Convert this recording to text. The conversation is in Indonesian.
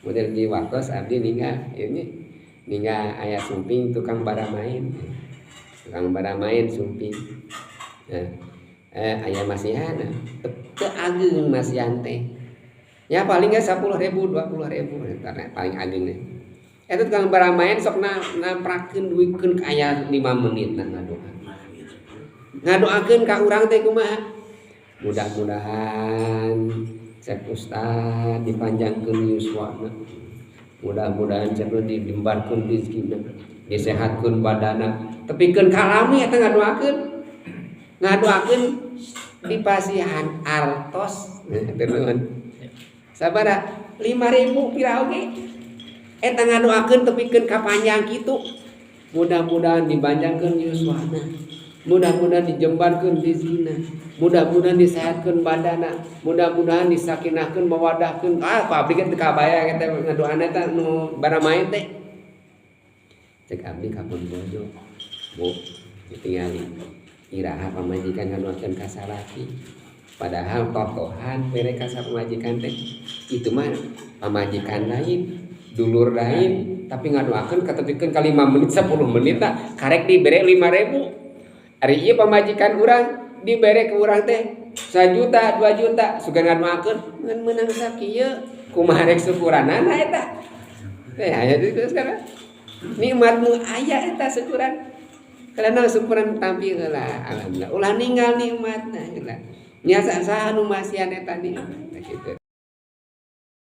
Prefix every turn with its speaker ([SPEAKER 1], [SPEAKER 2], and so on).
[SPEAKER 1] model di waktos abdi ninggal aya sumping tukang baramain sumping. Nah, aya masihan teu ageng masihan teh. Ya paling ge 10.000 20.000 paling ageng teh. Eta tukang baramain sok namprakeun duitkeun aya 5 menit ngadoa. Ngadoakeun ka urang teh kumaha? Mudah-mudahan cek Ustaz dipanjangkeun yuswana. Mudah-mudahan cek dimbarkeun rezekina, disehatkeun badana. Tepikeun kalami eta ngadoakeun dipasihan artos. Teman. Sabaraha 5.000 pira oge. Eta ngadoakeun tepikeun kapanjang kitu. Mudah-mudahan dipanjangkeun yuswana. Mudah-mudahan dijembarkeun rezekina. Mudah-mudahan disehatkeun badana, mudah-mudahan disakinahkeun mawadahkeun. Pabrik teh kabaya eta ngadoana eta nu baramain teh. Cek abdi ka pun bojo. Bu, ditingali. Iraha pamajikan ngadoakeun ka salaki. Padahal totohan mere ka pamajikan teh. Itu mah pamajikan lain, dulur lain, tapi ngadoakeun katepikeun ka 5 menit 10 menit tah karek dibere 5.000. Ari ieu pamajikan urang dibere ke urang teh 1 juta 2 juta sugan ngadoakeun ngan meunang sakieu kumaha rek syukuranana eta teh aya di sekarang nikmatmu aya eta syukuran kalana syukuran tampil heula alhamdulillah ulah ninggal nikmatna heula nya saha nu masihan eta nikmat kitu